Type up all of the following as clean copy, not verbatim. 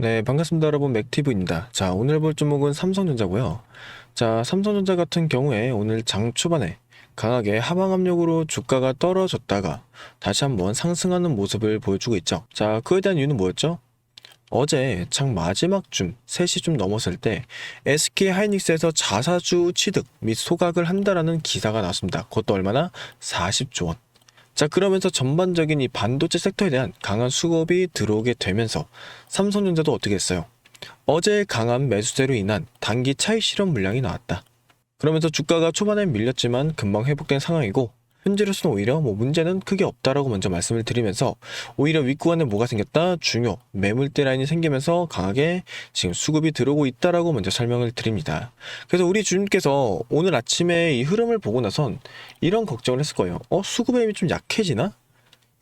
네, 반갑습니다, 여러분. 맥티브입니다. 자, 오늘 볼 종목은 삼성전자고요. 자, 삼성전자 같은 경우에 오늘 장 초반에 강하게 하방 압력으로 주가가 떨어졌다가 다시 한번 상승하는 모습을 보여주고 있죠. 자, 그에 대한 이유는 뭐였죠? 어제 장 마지막 줌 3시 좀 넘었을 때 SK 하이닉스에서 자사주 취득 및 소각을 한다라는 기사가 나왔습니다. 그것도 얼마나? 40조 원. 자, 그러면서 전반적인 이 반도체 섹터에 대한 강한 수급이 들어오게 되면서 삼성전자도 어떻게 했어요? 어제 강한 매수세로 인한 단기 차익 실현 물량이 나왔다. 그러면서 주가가 초반에 밀렸지만 금방 회복된 상황이고, 현재로서는 오히려 문제는 크게 없다라고 먼저 말씀을 드리면서, 오히려 윗구간에 뭐가 생겼다? 중요 매물대 라인이 생기면서 강하게 지금 수급이 들어오고 있다라고 먼저 설명을 드립니다. 그래서 우리 주님께서 오늘 아침에 이 흐름을 보고 나선 이런 걱정을 했을 거예요. 수급의 힘이 좀 약해지나?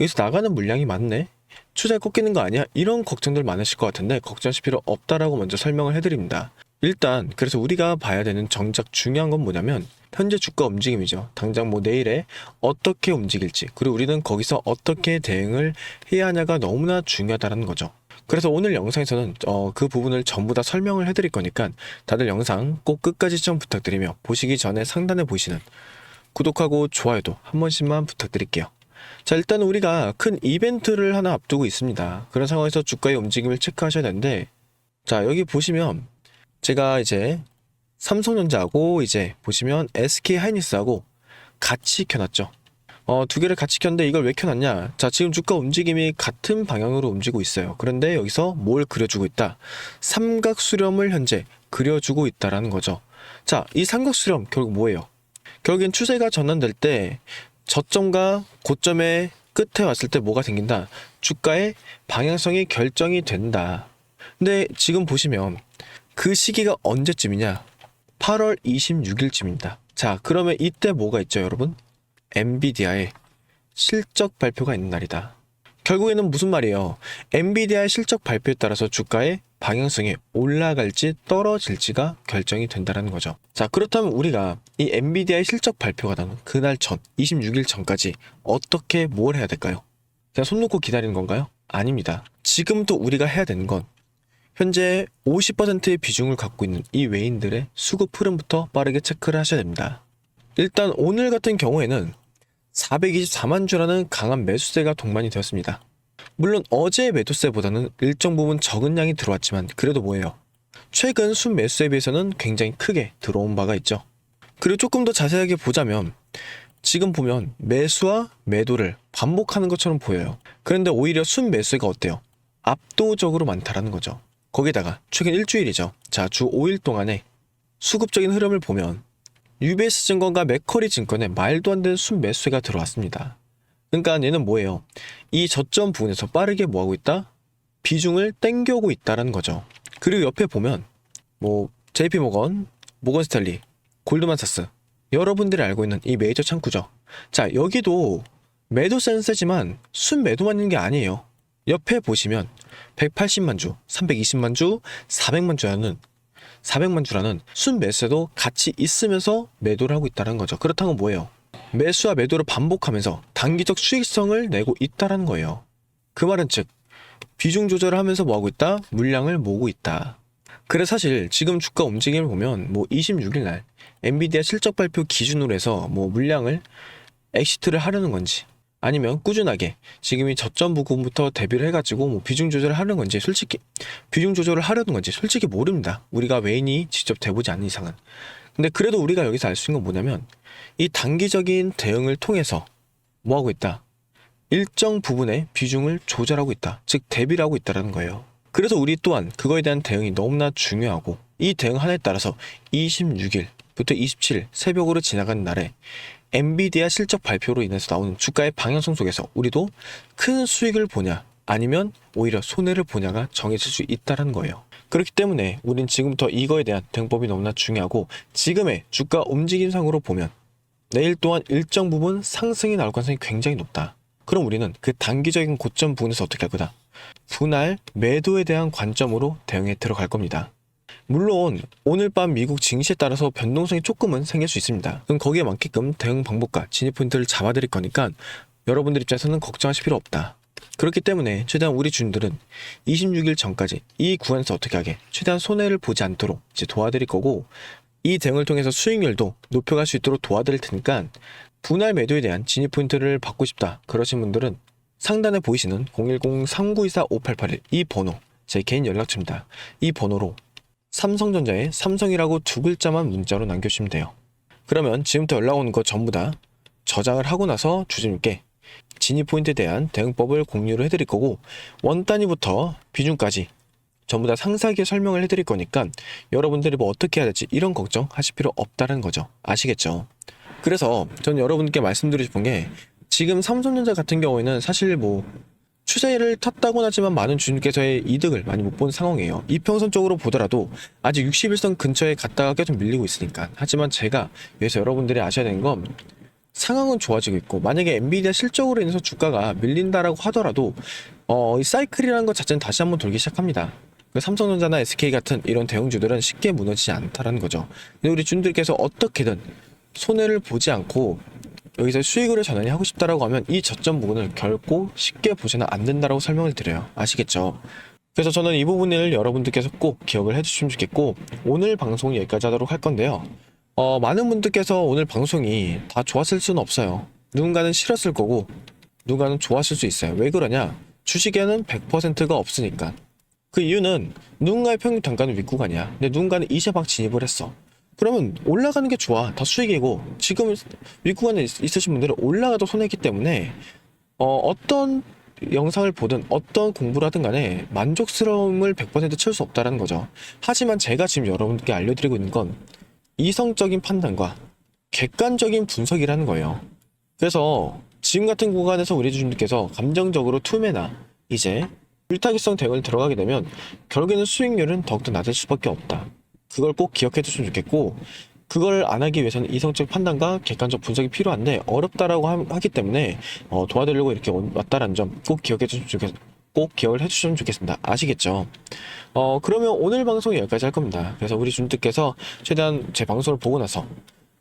여기서 나가는 물량이 많네? 투자에 꺾이는 거 아니야? 이런 걱정들 많으실 것 같은데 걱정하실 필요 없다라고 먼저 설명을 해드립니다. 일단 그래서 우리가 봐야 되는 정작 중요한 건 뭐냐면 현재 주가 움직임이죠. 당장 내일에 어떻게 움직일지, 그리고 우리는 거기서 어떻게 대응을 해야 하냐가 너무나 중요하다는 거죠. 그래서 오늘 영상에서는 그 부분을 전부 다 설명을 해드릴 거니까 다들 영상 꼭 끝까지 시청 부탁드리며, 보시기 전에 상단에 보시는 구독하고 좋아요도 한 번씩만 부탁드릴게요. 자, 일단 우리가 큰 이벤트를 하나 앞두고 있습니다. 그런 상황에서 주가의 움직임을 체크하셔야 되는데, 자, 여기 보시면 제가 이제 삼성전자하고 이제 보시면 SK 하이닉스하고 같이 켜놨죠. 두 개를 같이 켰는데 이걸 왜 켜놨냐? 자, 지금 주가 움직임이 같은 방향으로 움직이고 있어요. 그런데 여기서 뭘 그려주고 있다? 삼각수렴을 현재 그려주고 있다라는 거죠. 자, 이 삼각수렴 결국 뭐예요? 결국엔 추세가 전환될 때 저점과 고점의 끝에 왔을 때 뭐가 생긴다? 주가의 방향성이 결정이 된다. 근데 지금 보시면 그 시기가 언제쯤이냐? 8월 26일쯤입니다. 자, 그러면 이때 뭐가 있죠, 여러분? 엔비디아의 실적 발표가 있는 날이다. 결국에는 무슨 말이에요? 엔비디아의 실적 발표에 따라서 주가의 방향성이 올라갈지 떨어질지가 결정이 된다는 거죠. 자, 그렇다면 우리가 이 엔비디아의 실적 발표가 나는 그날 전, 26일 전까지 어떻게 뭘 해야 될까요? 그냥 손 놓고 기다리는 건가요? 아닙니다. 지금부터 우리가 해야 되는 건 현재 50%의 비중을 갖고 있는 이 외인들의 수급 흐름부터 빠르게 체크를 하셔야 됩니다. 일단 오늘 같은 경우에는 424만 주라는 강한 매수세가 동반이 되었습니다. 물론 어제의 매도세보다는 일정 부분 적은 양이 들어왔지만 그래도 뭐예요? 최근 순매수에 비해서는 굉장히 크게 들어온 바가 있죠. 그리고 조금 더 자세하게 보자면 지금 보면 매수와 매도를 반복하는 것처럼 보여요. 그런데 오히려 순매수가 어때요? 압도적으로 많다라는 거죠. 거기다가 최근 일주일이죠. 자, 주 5일 동안의 수급적인 흐름을 보면 UBS 증권과 맥커리 증권에 말도 안 되는 순매수가 들어왔습니다. 그러니까 얘는 뭐예요? 이 저점 부분에서 빠르게 뭐하고 있다? 비중을 땡겨오고 있다는 거죠. 그리고 옆에 보면 JP모건, 모건스탠리, 골드만삭스, 여러분들이 알고 있는 이 메이저 창구죠. 자, 여기도 매도 센세지만 순매도만 있는 게 아니에요. 옆에 보시면 180만 주, 320만 주, 400만 주라는 순매수도 같이 있으면서 매도를 하고 있다는 거죠. 그렇다면 뭐예요? 매수와 매도를 반복하면서 단기적 수익성을 내고 있다는 거예요. 그 말은 즉 비중 조절을 하면서 뭐하고 있다? 물량을 모으고 있다. 그래서 사실 지금 주가 움직임을 보면 26일 날 엔비디아 실적 발표 기준으로 해서 물량을 엑시트를 하려는 건지, 아니면 꾸준하게 지금 이 저점 부분부터 대비를 해가지고 비중 조절을 하는 건지, 솔직히 비중 조절을 하려는 건지 솔직히 모릅니다. 우리가 외인이 직접 돼보지 않는 이상은. 근데 그래도 우리가 여기서 알 수 있는 건 뭐냐면 이 단기적인 대응을 통해서 뭐하고 있다? 일정 부분의 비중을 조절하고 있다. 즉 대비를 하고 있다는 거예요. 그래서 우리 또한 그거에 대한 대응이 너무나 중요하고, 이 대응 하나에 따라서 26일부터 27일 새벽으로 지나가는 날에 엔비디아 실적 발표로 인해서 나오는 주가의 방향성 속에서 우리도 큰 수익을 보냐 아니면 오히려 손해를 보냐가 정해질 수 있다는 거예요. 그렇기 때문에 우린 지금부터 이거에 대한 대응법이 너무나 중요하고, 지금의 주가 움직임상으로 보면 내일 또한 일정 부분 상승이 나올 가능성이 굉장히 높다. 그럼 우리는 그 단기적인 고점 부분에서 어떻게 할 거다? 분할 매도에 대한 관점으로 대응에 들어갈 겁니다. 물론 오늘 밤 미국 증시에 따라서 변동성이 조금은 생길 수 있습니다. 그럼 거기에 맞게끔 대응 방법과 진입 포인트를 잡아드릴 거니까 여러분들 입장에서는 걱정하실 필요 없다. 그렇기 때문에 최대한 우리 주주들은 26일 전까지 이 구간에서 어떻게 하게 최대한 손해를 보지 않도록 이제 도와드릴 거고, 이 대응을 통해서 수익률도 높여갈 수 있도록 도와드릴 테니까 분할 매도에 대한 진입 포인트를 받고 싶다 그러신 분들은 상단에 보이시는 010-3924-5881 이 번호, 제 개인 연락처입니다. 이 번호로 삼성전자에 삼성이라고 두 글자만 문자로 남겨주시면 돼요. 그러면 지금부터 연락 오는 거 전부 다 저장을 하고 나서 주주님께 진입 포인트에 대한 대응법을 공유를 해드릴 거고, 원 단위부터 비중까지 전부 다 상세하게 설명을 해드릴 거니까 여러분들이 뭐 어떻게 해야 될지 이런 걱정 하실 필요 없다는 거죠. 아시겠죠? 그래서 전 여러분께 말씀드리고 싶은 게, 지금 삼성전자 같은 경우에는 사실 뭐 추세를 탔다곤 하지만 많은 주주님께서의 이득을 많이 못 본 상황이에요. 이평선 쪽으로 보더라도 아직 61선 근처에 갔다가 계속 밀리고 있으니까. 하지만 제가 여기서 여러분들이 아셔야 되는 건, 상황은 좋아지고 있고 만약에 엔비디아 실적으로 인해서 주가가 밀린다라고 하더라도 이 사이클이라는 것 자체는 다시 한번 돌기 시작합니다. 삼성전자나 SK 같은 이런 대형주들은 쉽게 무너지지 않다라는 거죠. 근데 우리 주주들께서 어떻게든 손해를 보지 않고 여기서 수익을 전환이 하고 싶다라고 하면 이 저점 부분을 결코 쉽게 보지는 않는다라고 설명을 드려요. 아시겠죠? 그래서 저는 이 부분을 여러분들께서 꼭 기억을 해주시면 좋겠고, 오늘 방송 여기까지 하도록 할 건데요. 많은 분들께서 오늘 방송이 다 좋았을 수는 없어요. 누군가는 싫었을 거고 누군가는 좋았을 수 있어요. 왜 그러냐? 주식에는 100%가 없으니까. 그 이유는 누군가의 평균 단가는 윗구간이야. 근데 누군가는 이제 막 진입을 했어. 그러면 올라가는 게 좋아. 다 수익이고, 지금 윗구간에 있으신 분들은 올라가도 손해이기 때문에 어떤 영상을 보든 어떤 공부를 하든 간에 만족스러움을 100% 채울 수 없다는 거죠. 하지만 제가 지금 여러분께 알려드리고 있는 건 이성적인 판단과 객관적인 분석이라는 거예요. 그래서 지금 같은 구간에서 우리 주주님께서 감정적으로 투매나 이제 일타기성 대응을 들어가게 되면 결국에는 수익률은 더욱더 낮을 수밖에 없다. 그걸 꼭 기억해 주시면 좋겠고, 그걸 안 하기 위해서는 이성적 판단과 객관적 분석이 필요한데 어렵다라고 하기 때문에 도와드리려고 이렇게 왔다라는 점 꼭 기억해 주시면 좋겠습니다. 꼭 기억을 해주시면 좋겠습니다. 아시겠죠? 그러면 오늘 방송 여기까지 할 겁니다. 그래서 우리 주주님께서 최대한 제 방송을 보고 나서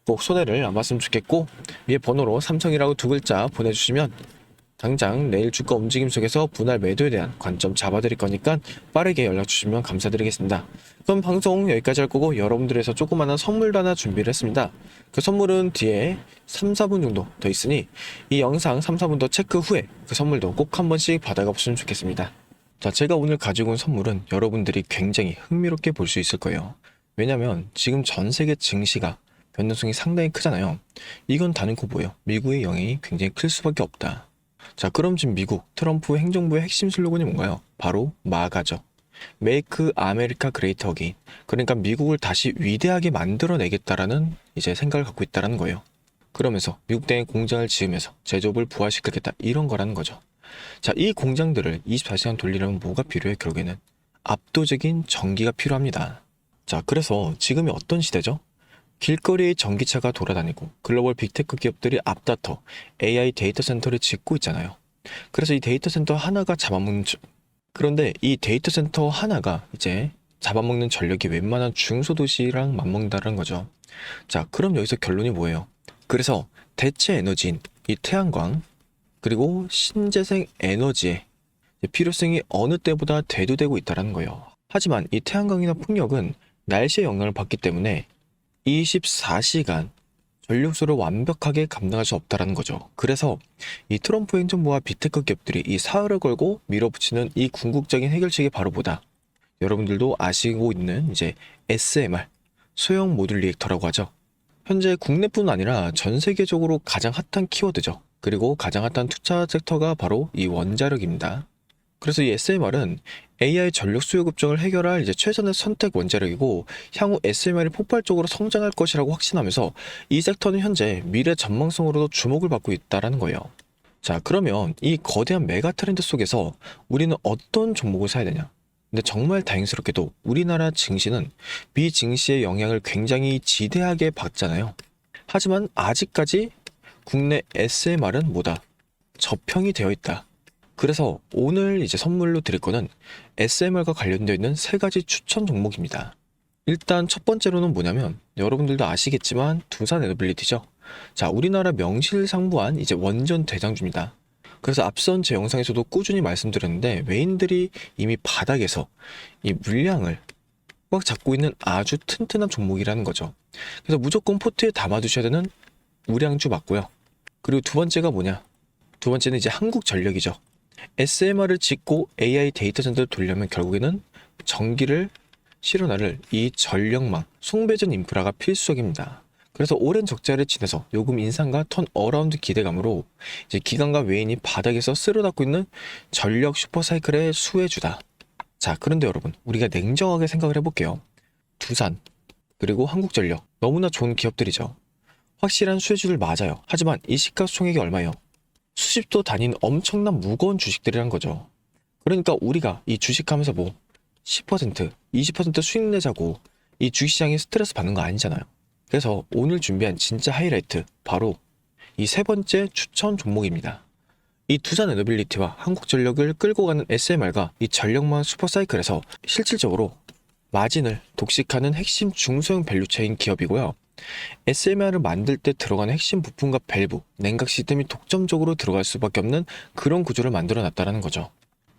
꼭 손해를 안 봤으면 좋겠고, 위에 번호로 삼성이라고 두 글자 보내주시면 당장 내일 주가 움직임 속에서 분할 매도에 대한 관점 잡아드릴 거니까 빠르게 연락 주시면 감사드리겠습니다. 그럼 방송 여기까지 할 거고, 여러분들에서 조그마한 선물도 하나 준비를 했습니다. 그 선물은 뒤에 3, 4분 정도 더 있으니 이 영상 3, 4분 더 체크 후에 그 선물도 꼭 한 번씩 받아가 보시면 좋겠습니다. 자, 제가 오늘 가지고 온 선물은 여러분들이 굉장히 흥미롭게 볼 수 있을 거예요. 왜냐면 지금 전 세계 증시가 변동성이 상당히 크잖아요. 이건 단연코 뭐예요? 미국의 영향이 굉장히 클 수밖에 없다. 자, 그럼 지금 미국 트럼프 행정부의 핵심 슬로건이 뭔가요? 바로 마가죠. Make America Great Again. 그러니까 미국을 다시 위대하게 만들어내겠다라는 이제 생각을 갖고 있다는 거예요. 그러면서 미국 땅에 공장을 지으면서 제조업을 부활시키겠다, 이런 거라는 거죠. 자, 이 공장들을 24시간 돌리려면 뭐가 필요해? 결국에는 압도적인 전기가 필요합니다. 자, 그래서 지금이 어떤 시대죠? 길거리에 전기차가 돌아다니고 글로벌 빅테크 기업들이 앞다퉈 AI 데이터 센터를 짓고 있잖아요. 그래서 이 데이터 센터 하나가 그런데 이 데이터 센터 하나가 이제 잡아먹는 전력이 웬만한 중소도시랑 맞먹는다는 거죠. 자, 그럼 여기서 결론이 뭐예요? 그래서 대체 에너지인 이 태양광 그리고 신재생 에너지의 필요성이 어느 때보다 대두되고 있다는 거예요. 하지만 이 태양광이나 풍력은 날씨의 영향을 받기 때문에 24시간 전력수를 완벽하게 감당할 수 없다는 거죠. 그래서 이 트럼프 행정부와 빅테크 기업들이 이 사활을 걸고 밀어붙이는 이 궁극적인 해결책이 바로 뭐다? 여러분들도 아시고 있는 이제 SMR, 소형 모듈 리액터라고 하죠. 현재 국내뿐 아니라 전 세계적으로 가장 핫한 키워드죠. 그리고 가장 핫한 투자 섹터가 바로 이 원자력입니다. 그래서 이 SMR은 AI 전력 수요 급증을 해결할 이제 최선의 선택 원자력이고, 향후 SMR이 폭발적으로 성장할 것이라고 확신하면서 이 섹터는 현재 미래 전망성으로도 주목을 받고 있다는 거예요. 자, 그러면 이 거대한 메가 트렌드 속에서 우리는 어떤 종목을 사야 되냐? 근데 정말 다행스럽게도 우리나라 증시는 비증시의 영향을 굉장히 지대하게 받잖아요. 하지만 아직까지 국내 SMR은 뭐다? 저평이 되어 있다. 그래서 오늘 이제 선물로 드릴 거는 SMR과 관련되어 있는 3가지 추천 종목입니다. 일단 첫 번째로는 뭐냐면 여러분들도 아시겠지만 두산 에너빌리티죠. 자, 우리나라 명실상부한 이제 원전 대장주입니다. 그래서 앞선 제 영상에서도 꾸준히 말씀드렸는데 외인들이 이미 바닥에서 이 물량을 꽉 잡고 있는 아주 튼튼한 종목이라는 거죠. 그래서 무조건 포트에 담아두셔야 되는 우량주 맞고요. 그리고 두 번째가 뭐냐? 두 번째는 이제 한국전력이죠. SMR을 짓고 AI 데이터 센터를 돌려면 결국에는 전기를 실어나를 이 전력망, 송배전 인프라가 필수적입니다. 그래서 오랜 적자를 지내서 요금 인상과 턴 어라운드 기대감으로 이제 기관과 외인이 바닥에서 쓸어담고 있는 전력 슈퍼사이클의 수혜주다. 자, 그런데 여러분, 우리가 냉정하게 생각을 해볼게요. 두산, 그리고 한국전력, 너무나 좋은 기업들이죠. 확실한 수혜주들 맞아요. 하지만 이 시가총액이 얼마예요? 수십도 단위는 엄청난 무거운 주식들이란 거죠. 그러니까 우리가 이 주식하면서 뭐 10%, 20% 수익 내자고 이 주식시장에 스트레스 받는 거 아니잖아요. 그래서 오늘 준비한 진짜 하이라이트, 바로 이 세 번째 추천 종목입니다. 이 두산 에너빌리티와 한국전력을 끌고 가는 SMR과 이 전력망 슈퍼사이클에서 실질적으로 마진을 독식하는 핵심 중소형 밸류체인 기업이고요. SMR을 만들 때 들어가는 핵심 부품과 밸브, 냉각 시스템이 독점적으로 들어갈 수밖에 없는 그런 구조를 만들어 놨다는 거죠.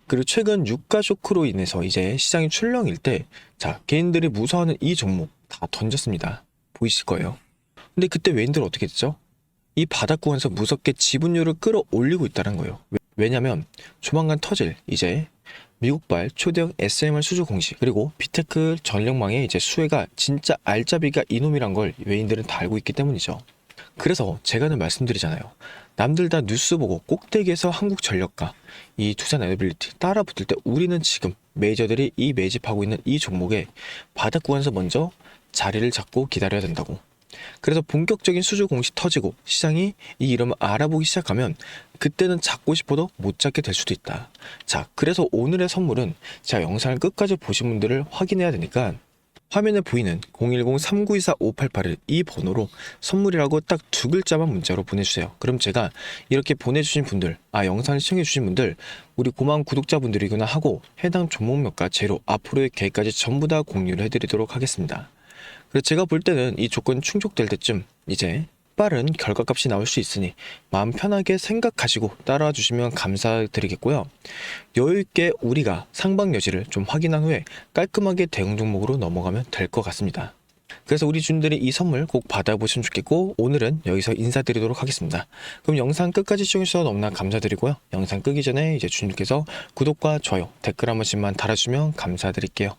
그리고 최근 유가 쇼크로 인해서 이제 시장이 출렁일 때, 자, 개인들이 무서워하는 이 종목 다 던졌습니다. 보이실 거예요. 근데 그때 외인들은 어떻게 됐죠? 이 바닥 구간에서 무섭게 지분율을 끌어올리고 있다는 거예요. 왜냐면 조만간 터질 이제 미국발 초대형 SMR 수주 공시, 그리고 비테크 전력망의 이제 수혜가 진짜 알짜비가 이놈이란 걸 외인들은 다 알고 있기 때문이죠. 그래서 제가는 말씀드리잖아요. 남들 다 뉴스 보고 꼭대기에서 한국전력과 이 두산 에너빌리티 따라 붙을 때 우리는 지금 메이저들이 이 매집하고 있는 이 종목에 바닥 구간에서 먼저 자리를 잡고 기다려야 된다고. 그래서 본격적인 수주 공시 터지고 시장이 이 이름을 알아보기 시작하면 그때는 잡고 싶어도 못 잡게 될 수도 있다. 자, 그래서 오늘의 선물은 제가 영상을 끝까지 보신 분들을 확인해야 되니까 화면에 보이는 010-3924-5881 이 번호로 선물이라고 딱 두 글자만 문자로 보내주세요. 그럼 제가 이렇게 보내주신 분들, 영상을 시청해주신 분들, 우리 고마운 구독자분들이구나 하고 해당 종목명과 재료, 앞으로의 계획까지 전부 다 공유를 해드리도록 하겠습니다. 그래서 제가 볼 때는 이 조건 충족될 때쯤 이제 빠른 결과값이 나올 수 있으니 마음 편하게 생각하시고 따라와 주시면 감사드리겠고요. 여유있게 우리가 상방 여지를 좀 확인한 후에 깔끔하게 대응 종목으로 넘어가면 될 것 같습니다. 그래서 우리 주님들이 이 선물 꼭 받아보시면 좋겠고, 오늘은 여기서 인사드리도록 하겠습니다. 그럼 영상 끝까지 시청해주셔서 너무나 감사드리고요. 영상 끄기 전에 이제 주님께서 구독과 좋아요, 댓글 한 번씩만 달아주시면 감사드릴게요.